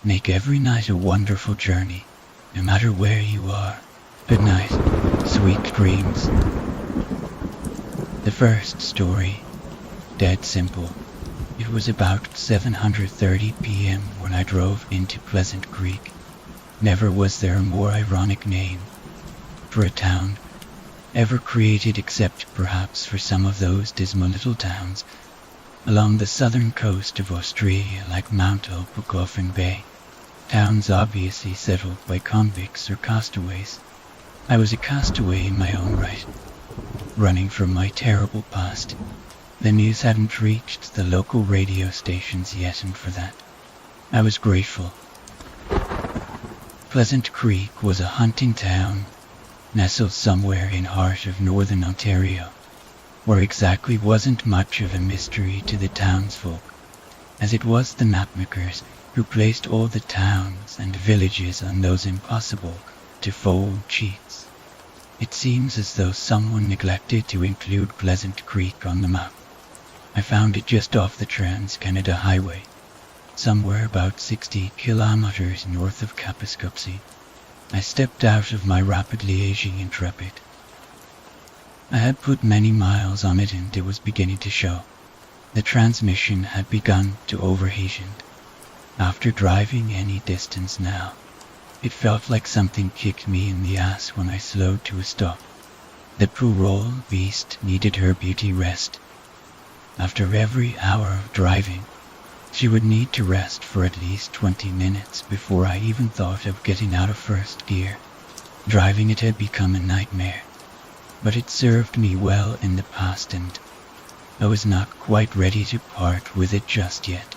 Make every night a wonderful journey, no matter where you are. Good night, sweet dreams. The first story, dead simple. It was about 7:30 p.m. when I drove into Pleasant Creek. Never was there a more ironic name for a town ever created, except perhaps for some of those dismal little towns along the southern coast of Australia, like Mount Hope or Coffin Bay. Towns obviously settled by convicts or castaways. I was a castaway in my own right, running from my terrible past. The news hadn't reached the local radio stations yet, and for that, I was grateful. Pleasant Creek was a hunting town, nestled somewhere in heart of northern Ontario. Where exactly wasn't much of a mystery to the townsfolk, as it was the mapmakers who placed all the towns and villages on those impossible to fold sheets. It seems as though someone neglected to include Pleasant Creek on the map. I found it just off the Trans-Canada Highway, somewhere about 60 kilometers north of Kapuskasing. I stepped out of my rapidly aging Intrepid. I had put many miles on it and it was beginning to show. The transmission had begun to overheat, and after driving any distance now, it felt like something kicked me in the ass when I slowed to a stop. The poor old beast needed her beauty rest. After every hour of driving, she would need to rest for at least 20 minutes before I even thought of getting out of first gear. Driving it had become a nightmare. But it served me well in the past, and I was not quite ready to part with it just yet.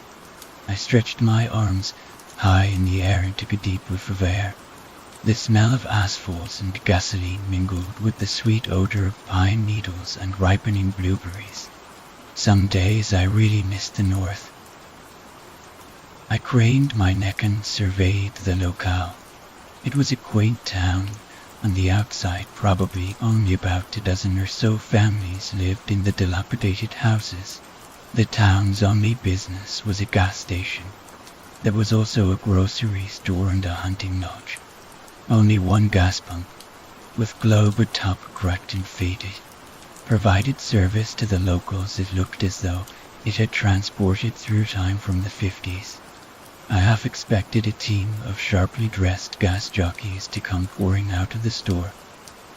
I stretched my arms high in the air and took a deep whiff of air. The smell of asphalt and gasoline mingled with the sweet odor of pine needles and ripening blueberries. Some days I really missed the north. I craned my neck and surveyed the locale. It was a quaint town. On the outside, probably only about a dozen or so families lived in the dilapidated houses. The town's only business was a gas station. There was also a grocery store and a hunting lodge. Only one gas pump, with globe atop cracked and faded, provided service to the locals. It looked as though it had transported through time from the 50s. I half expected a team of sharply dressed gas jockeys to come pouring out of the store.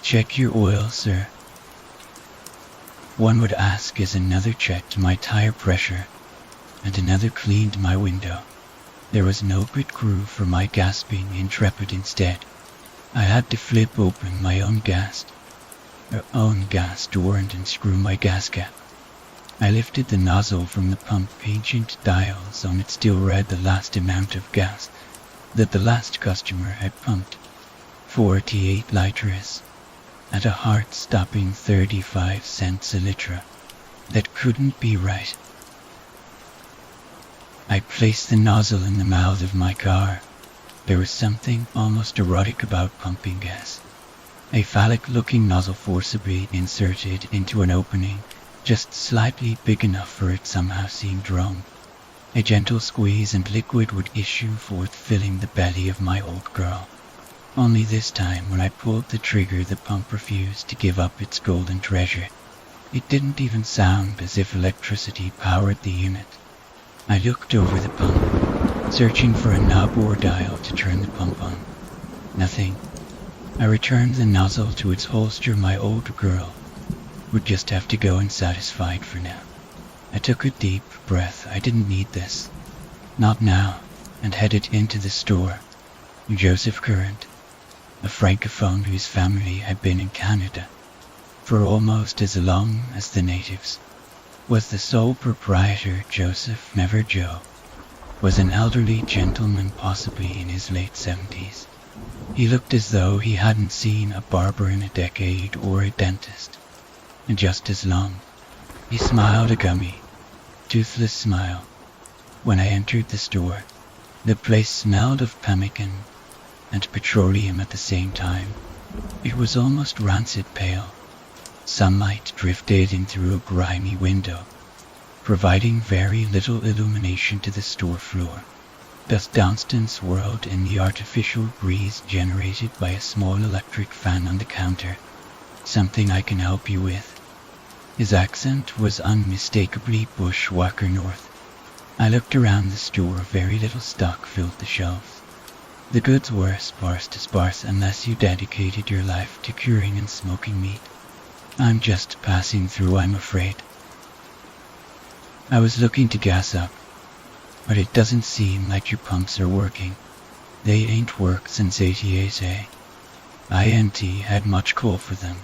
"Check your oil, sir," one would ask as another checked my tire pressure and another cleaned my window. There was no pit crew for my gasping Intrepid. Instead, I had to flip open my own gas door and unscrew my gas cap. I lifted the nozzle from the pump. Ancient dials on it still read the last amount of gas that the last customer had pumped, 48 liters, at a heart-stopping 35 cents a liter. That couldn't be right. I placed the nozzle in the mouth of my car. There was something almost erotic about pumping gas. A phallic-looking nozzle forcibly inserted into an opening just slightly big enough for it somehow seemed wrong. A gentle squeeze and liquid would issue forth, filling the belly of my old girl. Only this time, when I pulled the trigger, the pump refused to give up its golden treasure. It didn't even sound as if electricity powered the unit. I looked over the pump, searching for a knob or dial to turn the pump on. Nothing. I returned the nozzle to its holster. My old girl would just have to go unsatisfied for now. I took a deep breath. I didn't need this. Not now, and headed into the store. Joseph Current, a francophone whose family had been in Canada for almost as long as the natives, was the sole proprietor. Joseph, never Joe, was an elderly gentleman, possibly in his late 70s. He looked as though he hadn't seen a barber in a decade or a dentist in just as long. He smiled a gummy, toothless smile. When I entered the store, the place smelled of pemmican and petroleum at the same time. It was almost rancid pale. Sunlight drifted in through a grimy window, providing very little illumination to the store floor. Dust Dunstan's whirled in the artificial breeze generated by a small electric fan on the counter. Something I can help you with? His accent was unmistakably bushwhacker north. I looked around the store. Very little stock filled the shelves. The goods were sparse to sparse unless you dedicated your life to curing and smoking meat. I'm just passing through, I'm afraid. I was looking to gas up, but it doesn't seem like your pumps are working. They ain't worked since 88, eh? INT had much call for them.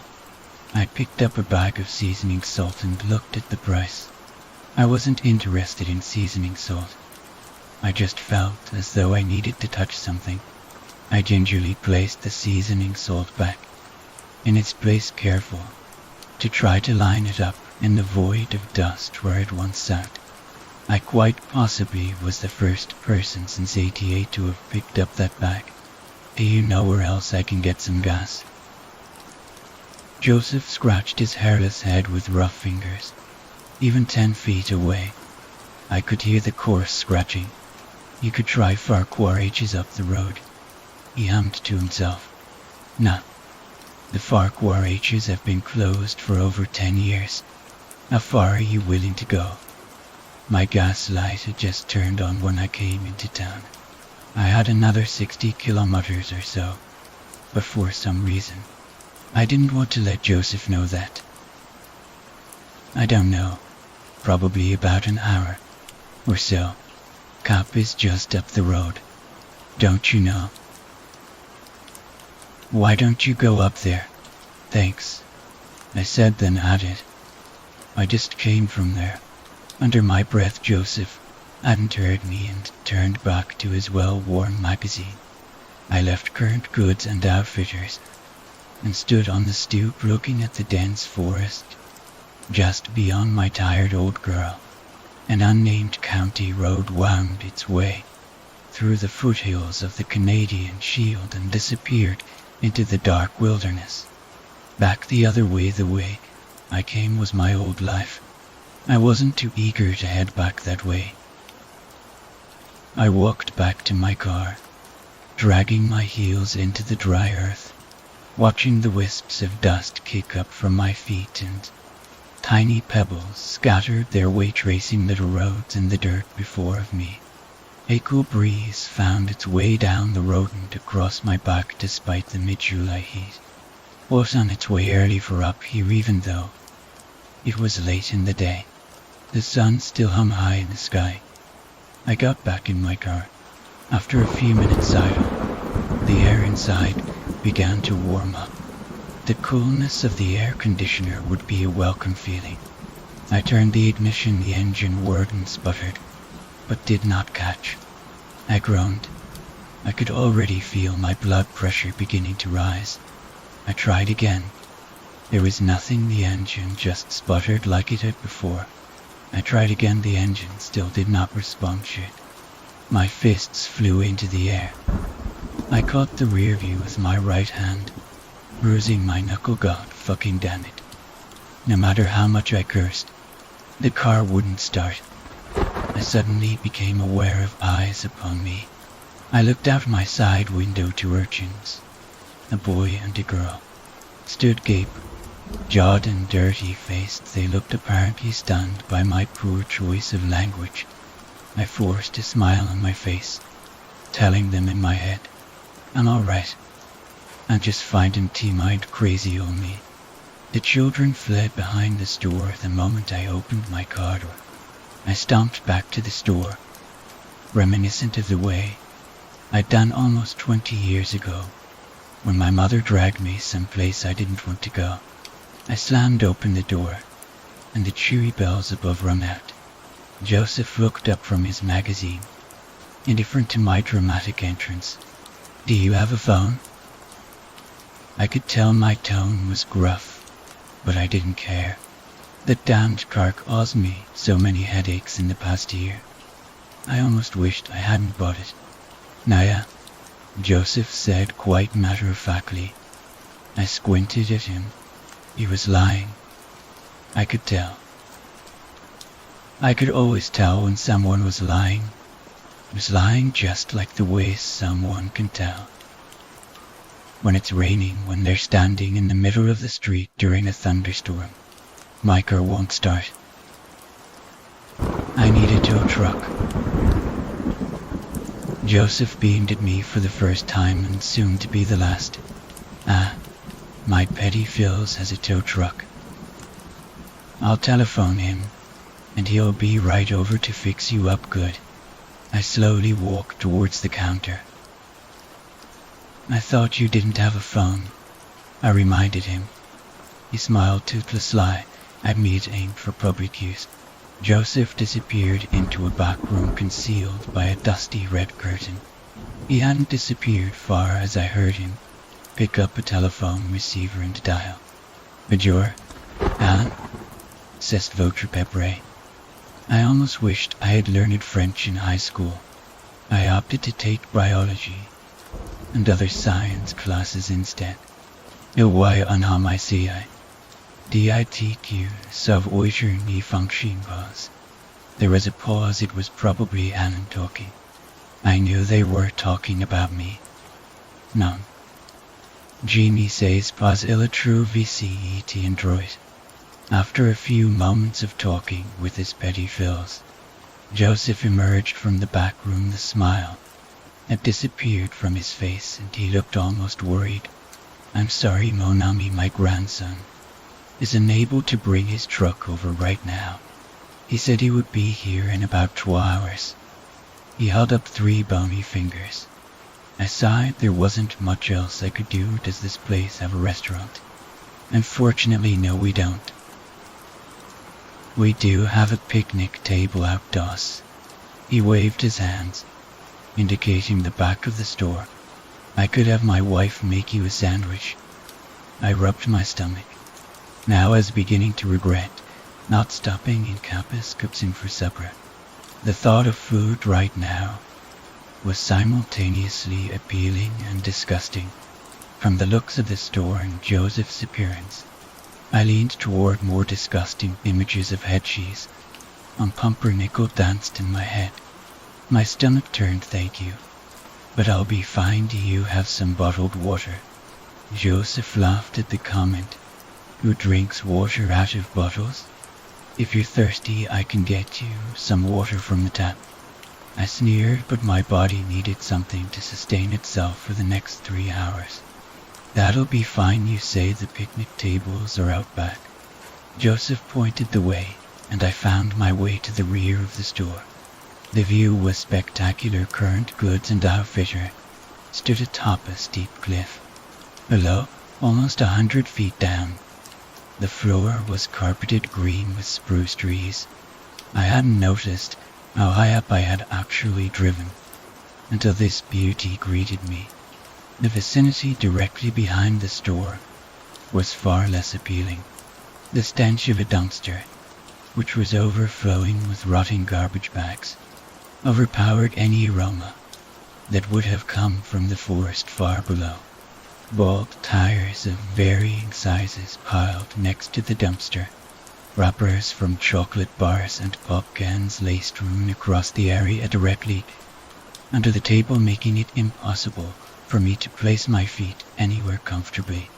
I picked up a bag of seasoning salt and looked at the price. I wasn't interested in seasoning salt. I just felt as though I needed to touch something. I gingerly placed the seasoning salt back in its place, careful to try to line it up in the void of dust where it once sat. I quite possibly was the first person since 88 to have picked up that bag. Do you know where else I can get some gas? Joseph scratched his hairless head with rough fingers. Even 10 feet away, I could hear the coarse scratching. You could try Farquhar H's up the road. He hummed to himself. Nah, the Farquhar H's have been closed for over 10 years. How far are you willing to go? My gas light had just turned on when I came into town. I had another 60 kilometers or so, but for some reason, I didn't want to let Joseph know that. I don't know, probably about an hour or so. Cap is just up the road, don't you know? Why don't you go up there? Thanks, I said, then added, I just came from there. Under my breath, Joseph hadn't heard me and turned back to his well-worn magazine. I left Current Goods and Outfitters and stood on the stoop looking at the dense forest. Just beyond my tired old girl, an unnamed county road wound its way through the foothills of the Canadian Shield and disappeared into the dark wilderness. Back the other way, the way I came was my old life. I wasn't too eager to head back that way. I walked back to my car, dragging my heels into the dry earth, watching the wisps of dust kick up from my feet and tiny pebbles scattered their way tracing little roads in the dirt before of me. A cool breeze found its way down the road and across my back despite the mid-July heat. Was on its way early for up here even though it was late in the day. The sun still hung high in the sky. I got back in my car. After a few minutes idle, the air inside began to warm up. The coolness of the air conditioner would be a welcome feeling. I turned the ignition, the engine whirred and sputtered, but did not catch. I groaned. I could already feel my blood pressure beginning to rise. I tried again. There was nothing, the engine just sputtered like it had before. I tried again, the engine still did not respond shit. My fists flew into the air. I caught the rear view with my right hand, bruising my knuckle. God fucking damn it. No matter how much I cursed, the car wouldn't start. I suddenly became aware of eyes upon me. I looked out my side window. 2 urchins, a boy and a girl, stood gape, jawed and dirty-faced. They looked apparently stunned by my poor choice of language. I forced a smile on my face, telling them in my head, I'm alright. I'm just finding T-mind crazy on me. The children fled behind the store the moment I opened my car door. I stomped back to the store, reminiscent of the way I'd done almost 20 years ago, when my mother dragged me someplace I didn't want to go. I slammed open the door, and the cheery bells above rung out. Joseph looked up from his magazine, indifferent to my dramatic entrance. Do you have a phone? I could tell my tone was gruff, but I didn't care. That damned car caused me so many headaches in the past year. I almost wished I hadn't bought it. Naya, Joseph said quite matter-of-factly. I squinted at him. He was lying. I could tell. I could always tell when someone was lying. was lying just like the way someone can tell when it's raining when they're standing in the middle of the street during a thunderstorm. My car won't start. I need a tow truck. Joseph beamed at me for the first time and soon to be the last. My petty Phils has a tow truck. I'll telephone him, and he'll be right over to fix you up good. I slowly walked towards the counter. I thought you didn't have a phone, I reminded him. He smiled toothless-sly at me aimed for public use. Joseph disappeared into a back room concealed by a dusty red curtain. He hadn't disappeared far as I heard him pick up a telephone receiver and dial. Bonjour, Alan, c'est votre pepper. I almost wished I had learned French in high school. I opted to take biology and other science classes instead. Et why unhamiciai? DITQ sub-oiture ni function pause. There was a pause. It was probably Alan talking. I knew they were talking about me. Non. Jimmy says pas il true VCET Android. After a few moments of talking with his petty Phils, Joseph emerged from the back room. The smile had disappeared from his face and he looked almost worried. I'm sorry, mon ami, my grandson is unable to bring his truck over right now. He said he would be here in about 2 hours. He held up 3 bony fingers. I sighed. There wasn't much else I could do. Does this place have a restaurant? Unfortunately, no, we don't. We do have a picnic table outdoors. He waved his hands, indicating the back of the store. I could have my wife make you a sandwich. I rubbed my stomach. Now I was beginning to regret not stopping in Campus Cupsin for supper. The thought of food right now was simultaneously appealing and disgusting. From the looks of the store and Joseph's appearance, I leaned toward more disgusting images of head cheese. Pumpernickel danced in my head. My stomach turned. Thank you, but I'll be fine. Do you have some bottled water? Joseph laughed at the comment. Who drinks water out of bottles? If you're thirsty, I can get you some water from the tap. I sneered, but my body needed something to sustain itself for the next 3 hours. That'll be fine. You say the picnic tables are out back. Joseph pointed the way, and I found my way to the rear of the store. The view was spectacular. Current Goods and Outfitter stood atop a steep cliff. Below, almost 100 feet down, the floor was carpeted green with spruce trees. I hadn't noticed how high up I had actually driven until this beauty greeted me. The vicinity directly behind the store was far less appealing. The stench of a dumpster, which was overflowing with rotting garbage bags, overpowered any aroma that would have come from the forest far below. Bald tires of varying sizes piled next to the dumpster. Wrappers from chocolate bars and pop cans lay strewn across the area directly under the table, making it impossible for me to place my feet anywhere comfortably.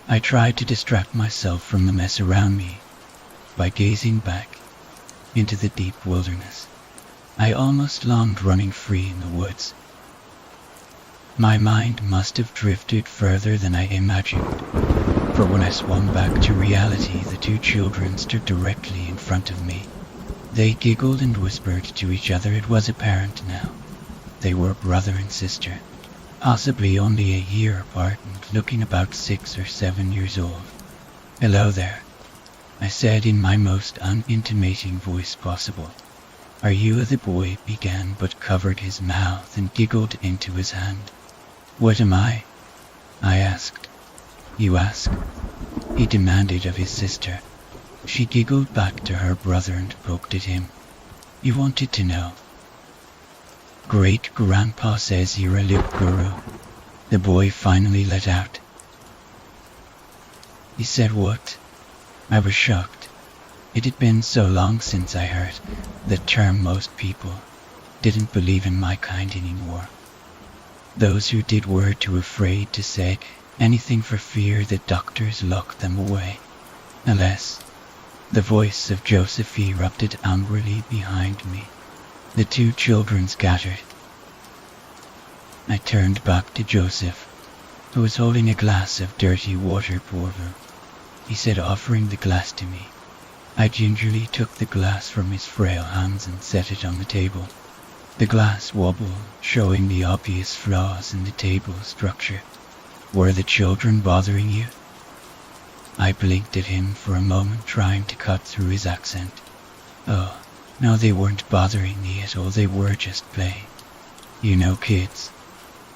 I tried to distract myself from the mess around me by gazing back into the deep wilderness. I almost longed running free in the woods. My mind must have drifted further than I imagined, for when I swung back to reality, the 2 children stood directly in front of me. They giggled and whispered to each other. It was apparent now they were brother and sister, possibly only a year apart and looking about 6 or 7 years old. Hello there, I said in my most unintimating voice possible. Are you? The boy began, but covered his mouth and giggled into his hand. What am I asked. You ask? He demanded of his sister. She giggled back to her brother and poked at him. You wanted to know. Great-grandpa says you're a lip guru, the boy finally let out. He said what? I was shocked. It had been so long since I heard the term. Most people didn't believe in my kind anymore. Those who did were too afraid to say anything for fear that doctors locked them away. Alas, the voice of Joseph erupted angrily behind me. The two children scattered. I turned back to Joseph, who was holding a glass of dirty water porvo. He said, offering the glass to me. I gingerly took the glass from his frail hands and set it on the table. The glass wobbled, showing the obvious flaws in the table structure. Were the children bothering you? I blinked at him for a moment, trying to cut through his accent. Oh, no, they weren't bothering me at all. They were just playing. You know kids.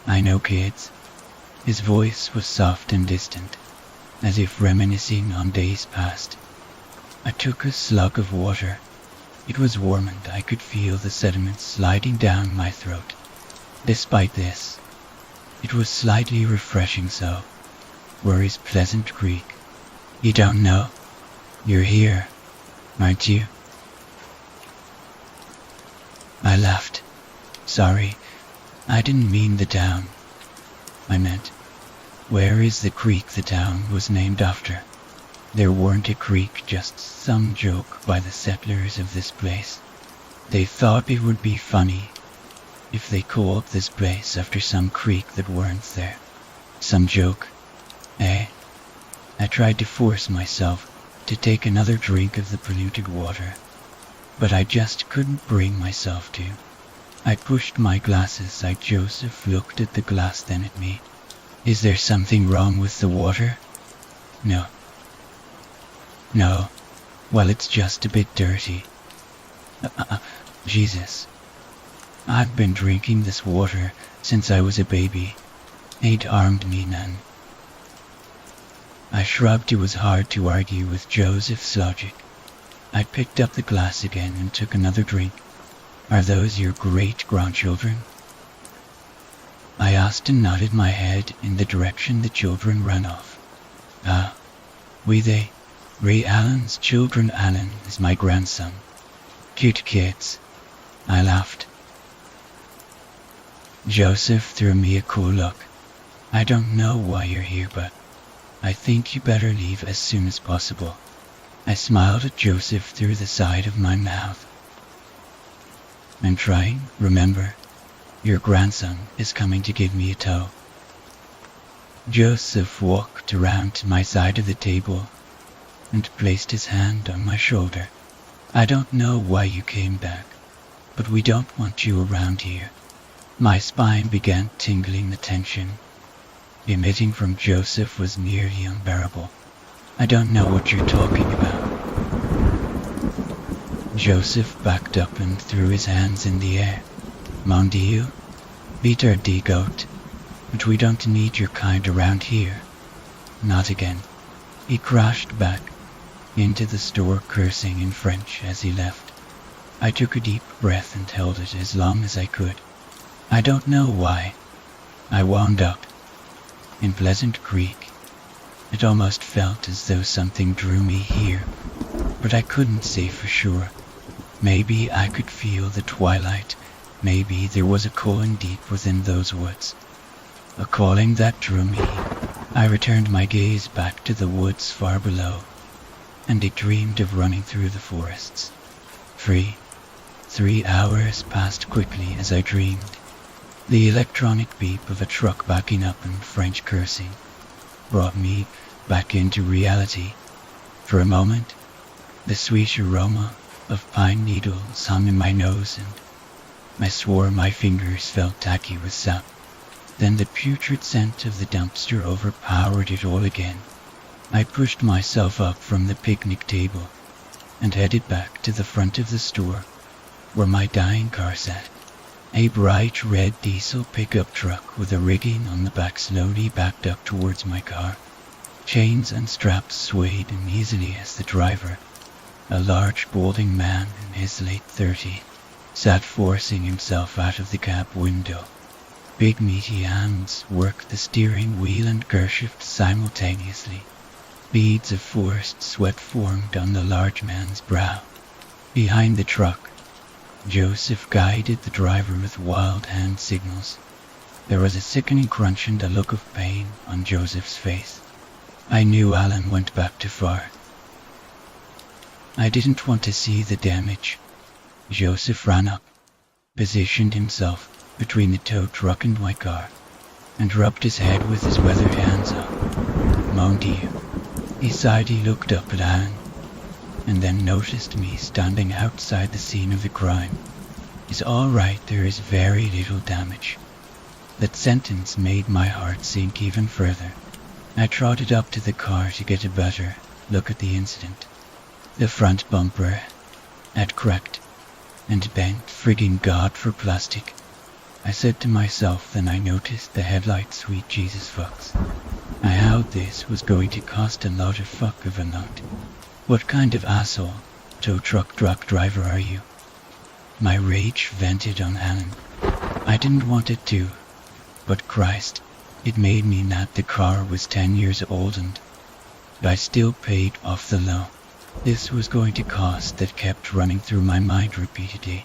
I know kids. His voice was soft and distant, as if reminiscing on days past. I took a slug of water. It was warm and I could feel the sediment sliding down my throat. Despite this, it was slightly refreshing. So, where is Pleasant Creek? You don't know? You're here, aren't you? I laughed. Sorry, I didn't mean the town. I meant, where is the creek the town was named after? There weren't a creek, just some joke by the settlers of this place. They thought it would be funny if they called this place after some creek that weren't there. Some joke, eh? I tried to force myself to take another drink of the polluted water, but I just couldn't bring myself to. I pushed my glass aside. Joseph looked at the glass, then at me. Is there something wrong with the water? No. No. Well, it's just a bit dirty. Jesus. I've been drinking this water since I was a baby. Ain't harmed me none. I shrugged. It was hard to argue with Joseph's logic. I picked up the glass again and took another drink. Are those your great-grandchildren? I asked and nodded my head in the direction the children ran off. Ah, they. Ray Allen's children. Allen is my grandson. Cute kids. I laughed. Joseph threw me a cool look. I don't know why you're here, but I think you better leave as soon as possible. I smiled at Joseph through the side of my mouth. I'm trying, remember. Your grandson is coming to give me a tow. Joseph walked around to my side of the table and placed his hand on my shoulder. I don't know why you came back, but we don't want you around here. My spine began tingling. The tension emitting from Joseph was nearly unbearable. I don't know what you're talking about. Joseph backed up and threw his hands in the air. Mon Dieu, Peter D. Goat, but we don't need your kind around here. Not again. He crashed back into the store, cursing in French as he left. I took a deep breath and held it as long as I could. I don't know why. I wound up in Pleasant Creek. It almost felt as though something drew me here, but I couldn't say for sure. Maybe I could feel the twilight. Maybe there was a calling deep within those woods. A calling that drew me. I returned my gaze back to the woods far below, and I dreamed of running through the forests. Free. 3 hours passed quickly as I dreamed. The electronic beep of a truck backing up and French cursing brought me back into reality. For a moment, the sweet aroma of pine needles hung in my nose, and I swore my fingers felt tacky with sap. Then the putrid scent of the dumpster overpowered it all again. I pushed myself up from the picnic table and headed back to the front of the store where my dying car sat. A bright red diesel pickup truck with a rigging on the back slowly backed up towards my car. Chains and straps swayed uneasily as the driver, a large balding man in his late 30s, sat forcing himself out of the cab window. Big meaty hands worked the steering wheel and gearshift simultaneously. Beads of forced sweat formed on the large man's brow. Behind the truck, Joseph guided the driver with wild hand signals. There was a sickening crunch and a look of pain on Joseph's face. I knew Alan went back too far. I didn't want to see the damage. Joseph ran up, positioned himself between the tow truck and my car, and rubbed his head with his weathered hands up. Mon Dieu. He sighed. He looked up at Alan, and then noticed me standing outside the scene of the crime. "It's all right, there is very little damage." That sentence made my heart sink even further. I trotted up to the car to get a better look at the incident. The front bumper had cracked and bent. Frigging God for plastic, I said to myself. Then I noticed the headlights. Sweet Jesus fucks. I howled. This was going to cost a lot of fuck of a lot. What kind of asshole tow truck driver are you? My rage vented on Alan. I didn't want it to, but Christ, it made me mad. The car was 10 years old and I still paid off the loan. This was going to cost. That kept running through my mind repeatedly.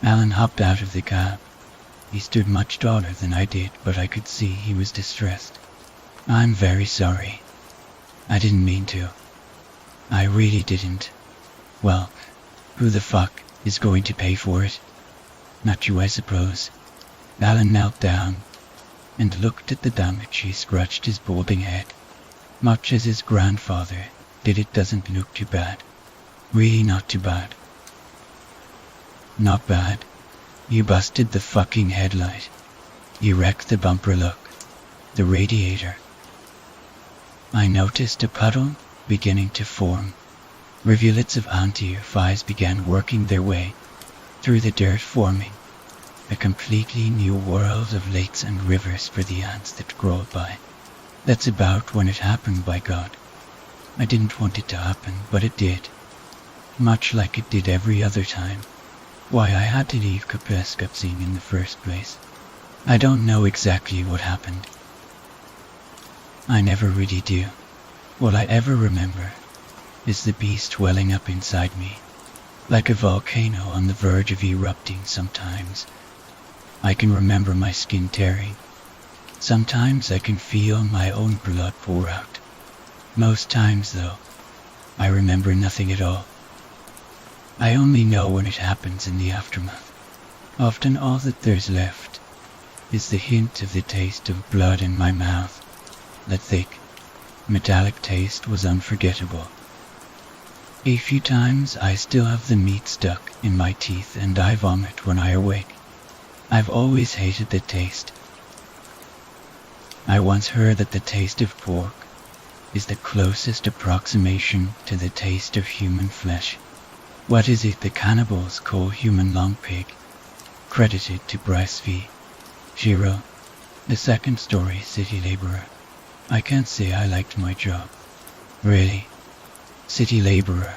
Alan hopped out of the cab. He stood much taller than I did, but I could see he was distressed. "I'm very sorry. I didn't mean to. I really didn't." "Well, who the fuck is going to pay for it? Not you, I suppose." Alan knelt down and looked at the damage. He scratched his balding head. "Much as his grandfather did, it doesn't look too bad. Really not too bad." "Not bad? You busted the fucking headlight. You wrecked the bumper. Look, the radiator." I noticed a puddle beginning to form. Rivulets of anti-flies began working their way through the dirt, forming a completely new world of lakes and rivers for the ants that crawled by. That's about when it happened, by God. I didn't want it to happen, but it did. Much like it did every other time. Why I had to leave Kapeskapsing in the first place. I don't know exactly what happened. I never really do. All I ever remember is the beast welling up inside me, like a volcano on the verge of erupting. Sometimes I can remember my skin tearing. Sometimes I can feel my own blood pour out. Most times, though, I remember nothing at all. I only know when it happens in the aftermath. Often all that there's left is the hint of the taste of blood in my mouth. That thick, metallic taste was unforgettable. A few times I still have the meat stuck in my teeth and I vomit when I awake. I've always hated the taste. I once heard that the taste of pork is the closest approximation to the taste of human flesh. What is it the cannibals call human long pig? Credited to Bryce V. Shiro. The second story, city laborer. I can't say I liked my job. Really. City laborer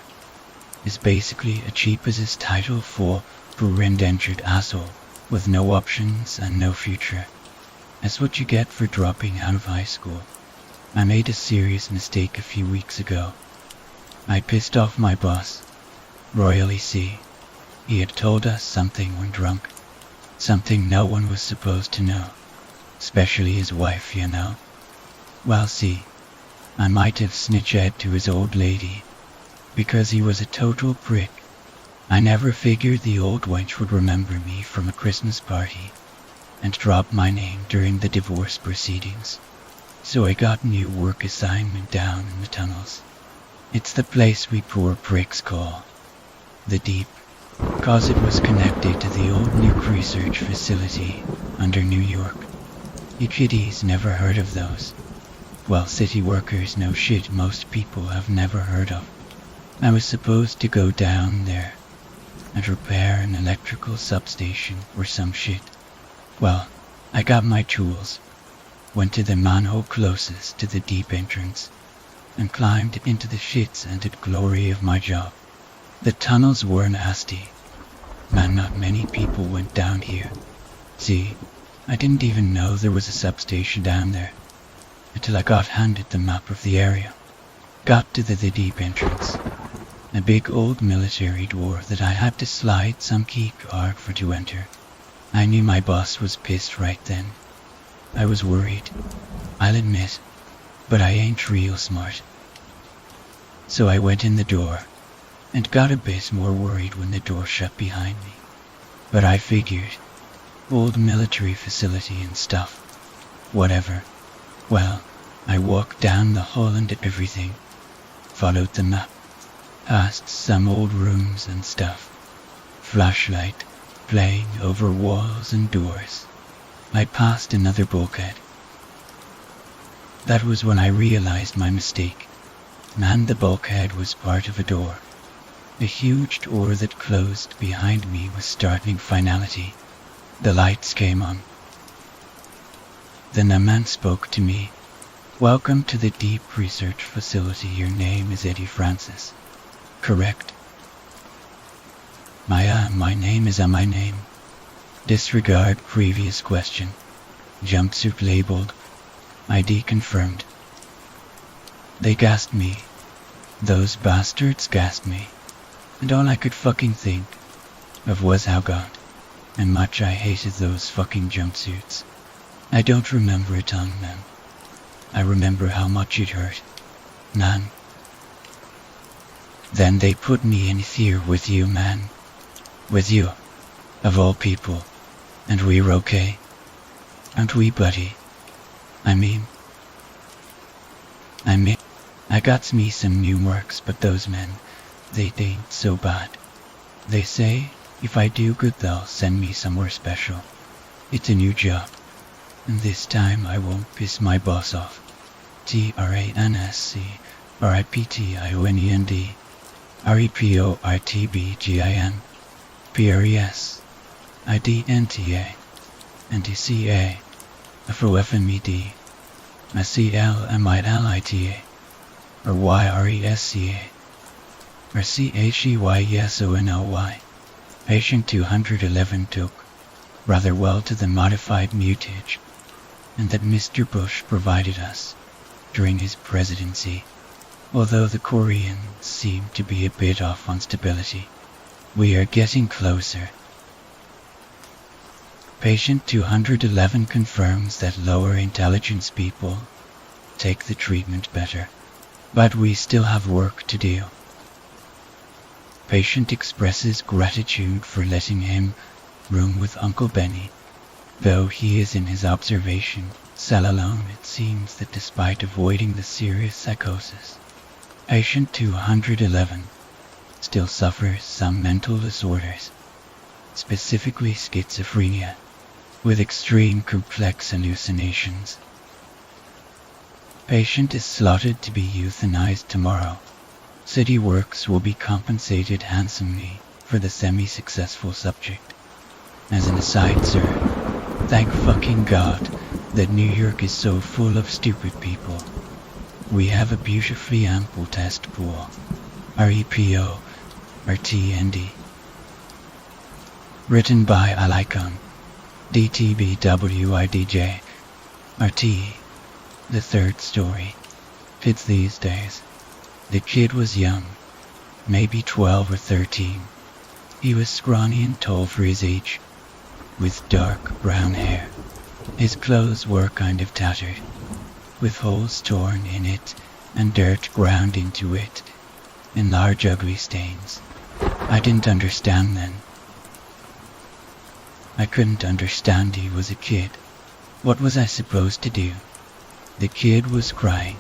is basically a cheapest title for poor indentured asshole with no options and no future. That's what you get for dropping out of high school. I made a serious mistake a few weeks ago. I pissed off my boss, Royally C. He had told us something when drunk. Something no one was supposed to know. Especially his wife, you know. Well, see, I might have snitched to his old lady, because he was a total prick. I never figured the old wench would remember me from a Christmas party and drop my name during the divorce proceedings. So I got a new work assignment down in the tunnels. It's the place we poor pricks call the Deep, cause it was connected to the old nuke research facility under New York. You kiddies never heard of those. Well, city workers know shit most people have never heard of. I was supposed to go down there and repair an electrical substation or some shit. Well, I got my tools, went to the manhole closest to the deep entrance, and climbed into the shit-scented glory of my job. The tunnels were nasty. Man, not many people went down here. See, I didn't even know there was a substation down there until I got handed the map of the area. Got to the deep entrance. a big old military door that I had to slide some key card for to enter. I knew my boss was pissed right then. I was worried, I'll admit, but I ain't real smart. So I went in the door, and got a bit more worried when the door shut behind me. But I figured, old military facility and stuff, whatever. Well, I walked down the hall and did everything, followed the map, past some old rooms and stuff, flashlight playing over walls and doors. I passed another bulkhead. That was when I realized my mistake. Man, the bulkhead was part of a door. A huge door that closed behind me with startling finality. The lights came on. Then a man spoke to me. "Welcome to the Deep Research Facility. Your name is Eddie Francis, correct?" My name is my name. Disregard previous question. Jumpsuit labeled. ID confirmed. They gassed me. Those bastards gassed me. And all I could fucking think of was how God and much I hated those fucking jumpsuits. I don't remember it on them. I remember how much it hurt. Man. Then they put me in here with you, man. With you, of all people. And we're okay. Aren't we, buddy? I mean, I got me some new works, but those men, they ain't so bad. They say, if I do good, they'll send me somewhere special. It's a new job, and this time I won't piss my boss off. TRANSCRIPTIONEND REPORTBGIN PRES IDNTA NTCA FOFMED CLMILITA or YRESCA or CHEYSONLY. Patient 211 took rather well to the modified mutage and that Mr. Bush provided us during his presidency, although the Koreans seem to be a bit off on stability. We are getting closer. Patient 211 confirms that lower intelligence people take the treatment better, but we still have work to do. Patient expresses gratitude for letting him room with Uncle Benny, though he is in his observation cell alone. It seems that despite avoiding the serious psychosis, Patient 211 still suffers some mental disorders, specifically schizophrenia, with extreme complex hallucinations. Patient is slotted to be euthanized tomorrow. City Works will be compensated handsomely for the semi-successful subject. As an aside, sir, thank fucking God that New York is so full of stupid people. We have a beautifully ample test pool. REPO, RTND. Written by Alicon, DTBWIDJ, RT. The third story. Kids these days. The kid was young, maybe 12 or 13. He was scrawny and tall for his age, with dark brown hair. His clothes were kind of tattered, with holes torn in it and dirt ground into it, in large ugly stains. I didn't understand then. I couldn't understand he was a kid. What was I supposed to do? The kid was crying,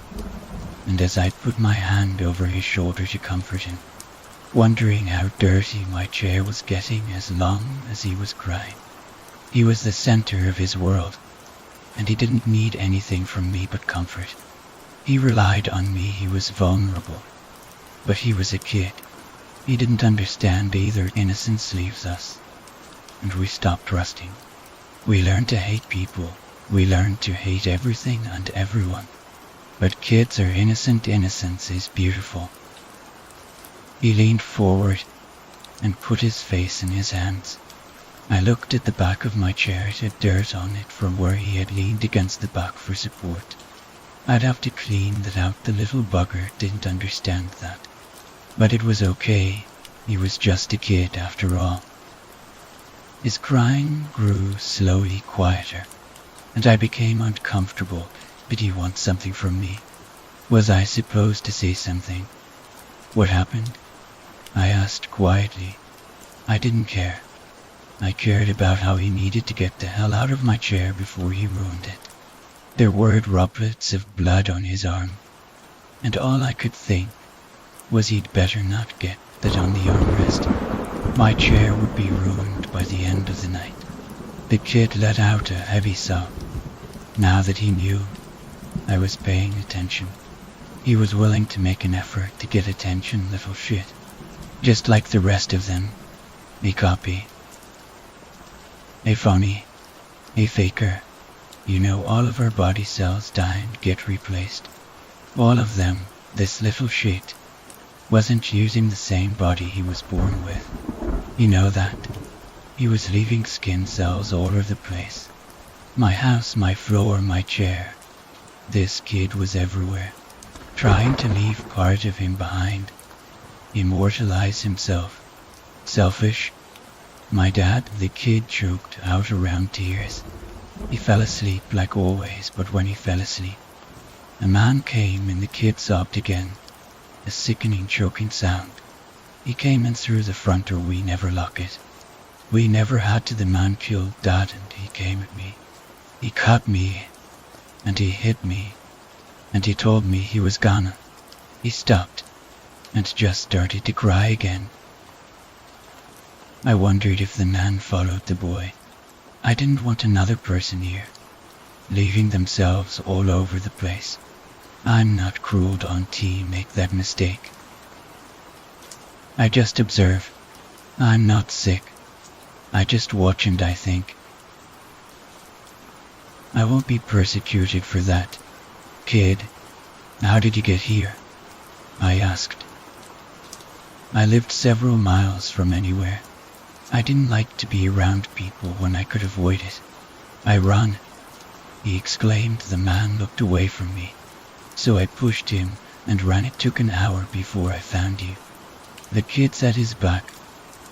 and as I put my hand over his shoulder to comfort him, wondering how dirty my chair was getting as long as he was crying. He was the center of his world, and he didn't need anything from me but comfort. He relied on me. He was vulnerable, but he was a kid. He didn't understand either. Innocence leaves us, and we stop trusting. We learn to hate people. We learn to hate everything and everyone. But kids are innocent. Innocence is beautiful. He leaned forward and put his face in his hands. I looked at the back of my chair. It had dirt on it from where he had leaned against the back for support. I'd have to clean that out. The little bugger didn't understand that. But it was okay. He was just a kid after all. His crying grew slowly quieter, and I became uncomfortable. Did he want something from me? Was I supposed to say something? What happened? I asked quietly. I didn't care. I cared about how he needed to get the hell out of my chair before he ruined it. There were droplets of blood on his arm, and all I could think was he'd better not get that on the armrest. My chair would be ruined by the end of the night. The kid let out a heavy sob. Now that he knew I was paying attention, he was willing to make an effort to get attention, little shit. Just like the rest of them. A copy. A phony. A faker. You know, all of our body cells die and get replaced. All of them. This little shit wasn't using the same body he was born with. You know that. He was leaving skin cells all over the place. My house, my floor, my chair. This kid was everywhere, trying to leave part of him behind. Immortalize himself. Selfish. My dad, the kid choked out around tears. He fell asleep like always, but when he fell asleep, a man came and the kid sobbed again. A sickening choking sound. He came in through the front door. We never lock it. We never had to. The man killed Dad and he came at me. He caught me and he hit me and he told me he was gonna. He stopped and just started to cry again. I wondered if the man followed the boy. I didn't want another person here, leaving themselves all over the place. I'm not cruel, don't make that mistake. I just observe. I'm not sick. I just watch and I think. I won't be persecuted for that. Kid, how did you get here? I asked. I lived several miles from anywhere. I didn't like to be around people when I could avoid it. I run, he exclaimed. The man looked away from me, so I pushed him and ran. It took an hour before I found you. The kid sat his back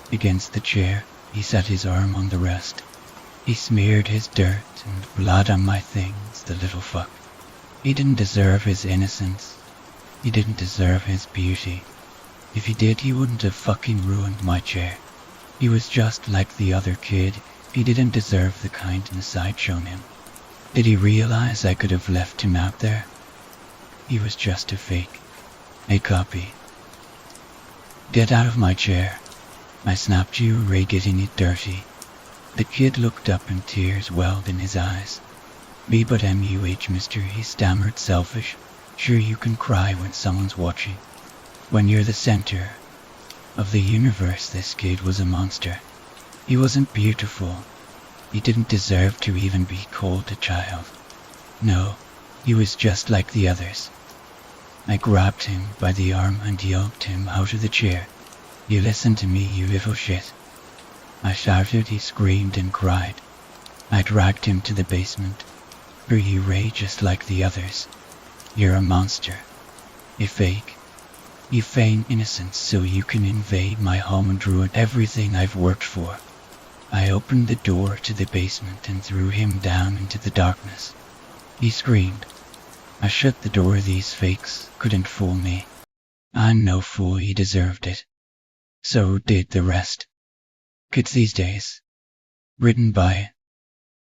against the chair. He sat his arm on the rest. He smeared his dirt and blood on my things, the little fuck. He didn't deserve his innocence. He didn't deserve his beauty. If he did, he wouldn't have fucking ruined my chair. He was just like the other kid. He didn't deserve the kindness I'd shown him. Did he realize I could have left him out there? He was just a fake. A copy. Get out of my chair. I snapped. You were getting it dirty. The kid looked up and tears welled in his eyes. Me but mister, he stammered. Selfish. Sure, you can cry when someone's watching. When you're the center of the universe. This kid was a monster. He wasn't beautiful. He didn't deserve to even be called a child. No, he was just like the others. I grabbed him by the arm and yanked him out of the chair. You listen to me, you little shit. I shouted. He screamed and cried. I dragged him to the basement. For you rage just like the others. You're a monster. A fake. You feign innocence so you can invade my home and ruin everything I've worked for. I opened the door to the basement and threw him down into the darkness. He screamed. I shut the door. These fakes couldn't fool me. I'm no fool. He deserved it. So did the rest. Kids these days. Written by